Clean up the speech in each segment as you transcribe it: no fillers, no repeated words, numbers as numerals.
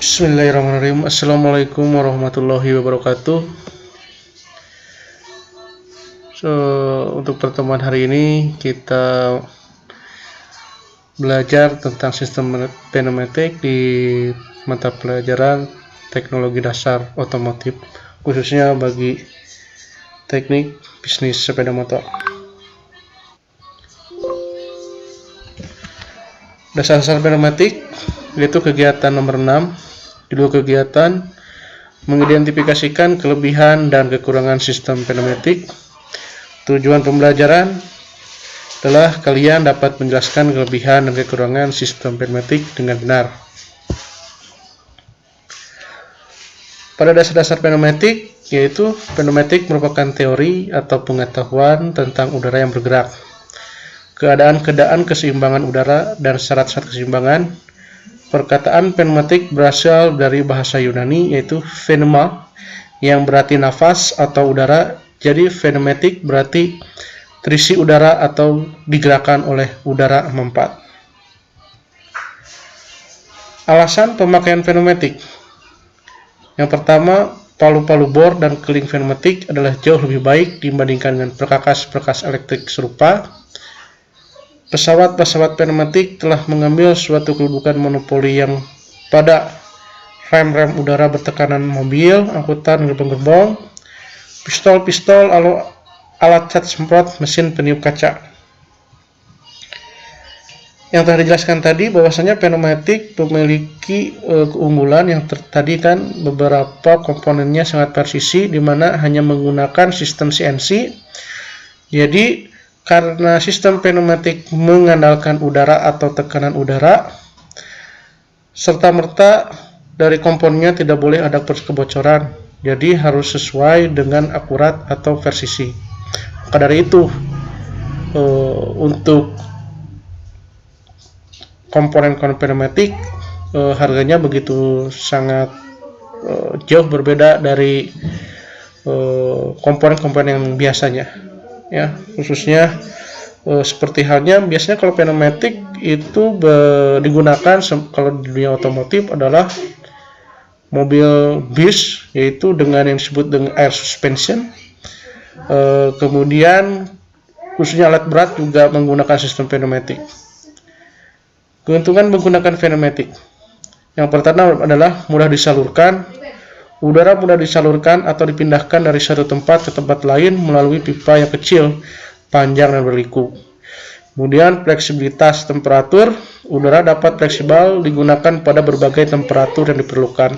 Bismillahirrahmanirrahim. Assalamualaikum warahmatullahi wabarakatuh. Untuk pertemuan hari ini kita belajar tentang sistem pneumatik di mata pelajaran teknologi dasar otomotif, khususnya bagi teknik bisnis sepeda motor. Dasar-dasar pneumatik yaitu kegiatan nomor 6. Kedua kegiatan mengidentifikasikan kelebihan dan kekurangan sistem pneumatik. Tujuan pembelajaran adalah kalian dapat menjelaskan kelebihan dan kekurangan sistem pneumatik dengan benar. Pada dasar-dasar pneumatik, yaitu pneumatik merupakan teori atau pengetahuan tentang udara yang bergerak, keadaan-keadaan keseimbangan udara dan syarat-syarat keseimbangan. Perkataan pneumatik berasal dari bahasa Yunani yaitu pneuma yang berarti nafas atau udara. Jadi pneumatik berarti terisi udara atau digerakkan oleh udara mempat. Alasan pemakaian pneumatik. Yang pertama, palu-palu bor dan keling pneumatik adalah jauh lebih baik dibandingkan dengan perkakas-perkakas elektrik serupa. Pesawat-pesawat pneumatik telah mengambil suatu kedudukan monopoli yang pada rem-rem udara bertekanan mobil, angkutan, gerbong-gerbong, pistol-pistol, alat cat semprot, mesin peniup kaca. Yang telah dijelaskan tadi bahwasanya pneumatik memiliki keunggulan yang tadi kan beberapa komponennya sangat presisi, di mana hanya menggunakan sistem CNC. Jadi karena sistem pneumatik mengandalkan udara atau tekanan udara, serta-merta dari komponennya tidak boleh ada kebocoran, jadi harus sesuai dengan akurat atau presisi. Maka dari itu, untuk komponen pneumatik harganya begitu sangat jauh berbeda dari komponen-komponen yang biasanya. Ya, khususnya seperti halnya biasanya kalau pneumatik itu digunakan kalau di dunia otomotif adalah mobil bis, yaitu dengan yang disebut dengan air suspension. Kemudian khususnya alat berat juga menggunakan sistem pneumatik. Keuntungan menggunakan pneumatik. Yang pertama adalah mudah disalurkan. Udara mudah disalurkan atau dipindahkan dari satu tempat ke tempat lain melalui pipa yang kecil, panjang, dan berliku. Kemudian fleksibilitas temperatur. Udara dapat fleksibel digunakan pada berbagai temperatur yang diperlukan.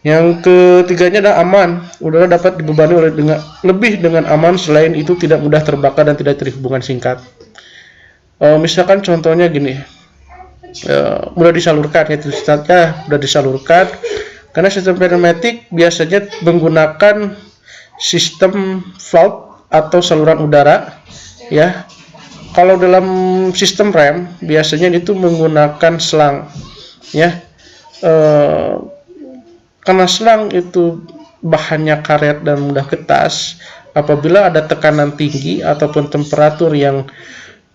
Yang ketiganya adalah aman. Udara dapat dibebani lebih dengan aman. Selain itu tidak mudah terbakar dan tidak terjadi hubungan singkat. Misalkan contohnya gini, mudah disalurkan, yaitu mudah disalurkan. Karena sistem pneumatik biasanya menggunakan sistem valve atau saluran udara, ya. Kalau dalam sistem rem biasanya itu menggunakan selang, ya. Karena selang itu bahannya karet dan mudah ketas, apabila ada tekanan tinggi ataupun temperatur yang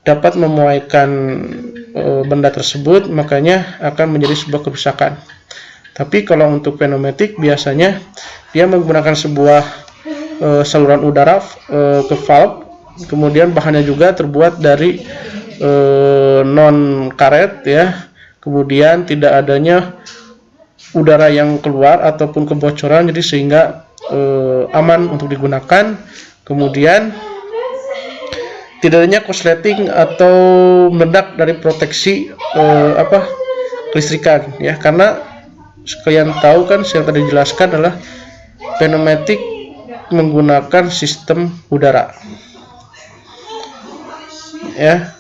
dapat memuaikan benda tersebut, makanya akan menjadi sebuah kerusakan. Tapi kalau untuk pneumatik biasanya dia menggunakan sebuah saluran udara ke valve, kemudian bahannya juga terbuat dari non karet, ya. Kemudian tidak adanya udara yang keluar ataupun kebocoran, jadi sehingga aman untuk digunakan. Kemudian tidak adanya korsleting atau meledak dari proteksi kelistrikan, ya. Karena kalian tahu kan, yang tadi dijelaskan adalah pneumatik menggunakan sistem udara, ya.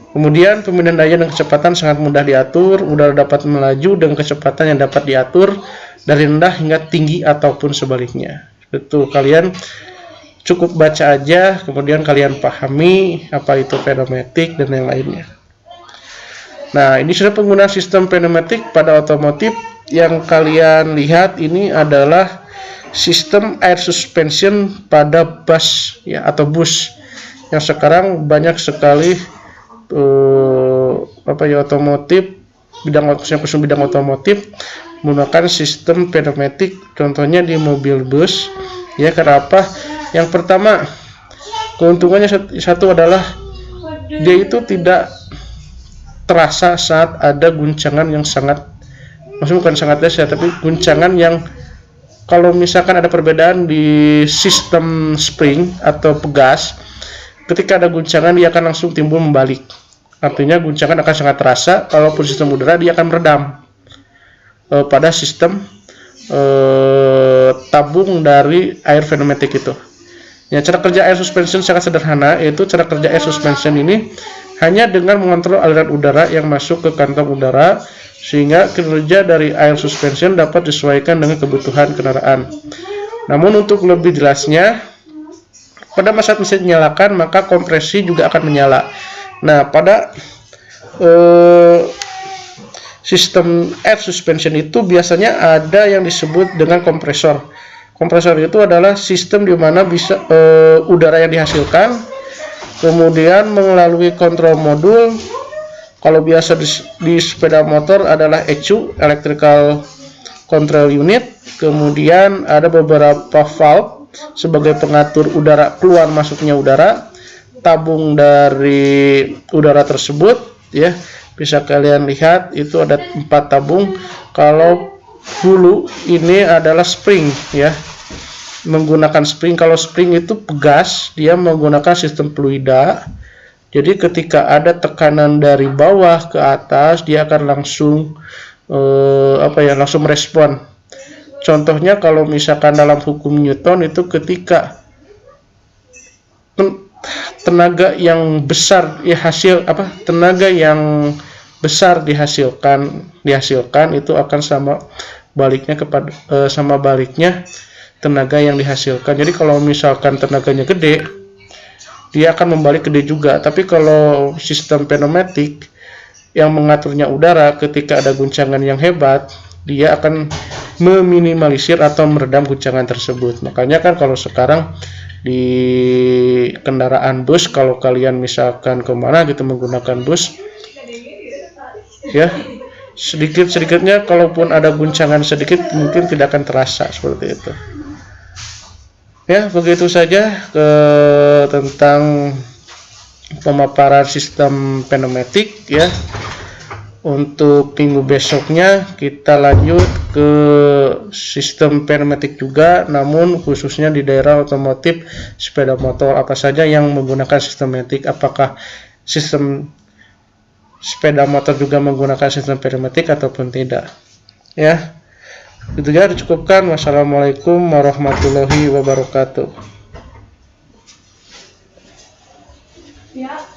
Kemudian pemindahan daya dan kecepatan sangat mudah diatur. Udara dapat melaju dengan kecepatan yang dapat diatur dari rendah hingga tinggi ataupun sebaliknya. Itu kalian cukup baca aja, kemudian kalian pahami apa itu pneumatik dan yang lainnya. Nah, ini sudah penggunaan sistem pneumatik pada otomotif. Yang kalian lihat ini adalah sistem air suspension pada bus, ya, atau bus yang sekarang banyak sekali otomotif, khususnya bidang otomotif menggunakan sistem pneumatik, contohnya di mobil bus. Ya, kenapa? Yang pertama, keuntungannya satu adalah dia itu tidak terasa saat ada guncangan yang sangat, maksudnya bukan sangat dahsyat, tapi guncangan yang kalau misalkan ada perbedaan di sistem spring atau pegas, ketika ada guncangan dia akan langsung timbul membalik. Artinya guncangan akan sangat terasa. Kalaupun sistem udara dia akan meredam pada sistem tabung dari air pneumatik itu. Ya, cara kerja air suspension sangat sederhana, yaitu cara kerja air suspension ini hanya dengan mengontrol aliran udara yang masuk ke kantong udara, sehingga kinerja dari air suspension dapat disesuaikan dengan kebutuhan kendaraan. Namun untuk lebih jelasnya, pada saat mesin dinyalakan maka kompresi juga akan menyala. Nah, pada sistem air suspension itu biasanya ada yang disebut dengan kompresor. Kompresor itu adalah sistem di mana bisa udara yang dihasilkan kemudian melalui kontrol modul. Kalau biasa di sepeda motor adalah ECU, Electrical Control Unit. Kemudian ada beberapa valve sebagai pengatur udara keluar masuknya udara, tabung dari udara tersebut, ya. Bisa kalian lihat itu ada 4 tabung. Kalau hulu ini adalah spring, ya, menggunakan spring. Kalau spring itu pegas, dia menggunakan sistem fluida. Jadi ketika ada tekanan dari bawah ke atas, dia akan langsung langsung merespon. Contohnya kalau misalkan dalam hukum Newton itu ketika tenaga yang besar tenaga yang besar dihasilkan itu akan sama baliknya tenaga yang dihasilkan. Jadi kalau misalkan tenaganya gede, dia akan membalik gede juga. Tapi kalau sistem pneumatik yang mengaturnya udara, ketika ada guncangan yang hebat, dia akan meminimalisir atau meredam guncangan tersebut. Makanya kan kalau sekarang di kendaraan bus, kalau kalian misalkan kemana gitu menggunakan bus, ya, sedikit-sedikitnya kalaupun ada guncangan sedikit mungkin tidak akan terasa seperti itu. Ya, begitu saja tentang pemaparan sistem pneumatik, ya. Untuk minggu besoknya kita lanjut ke sistem pneumatik juga, namun khususnya di daerah otomotif sepeda motor, apa saja yang menggunakan sistem pneumatik, apakah sistem sepeda motor juga menggunakan sistem pneumatik ataupun tidak. Ya, itu saja, dicukupkan. Wassalamualaikum warahmatullahi wabarakatuh. Ya.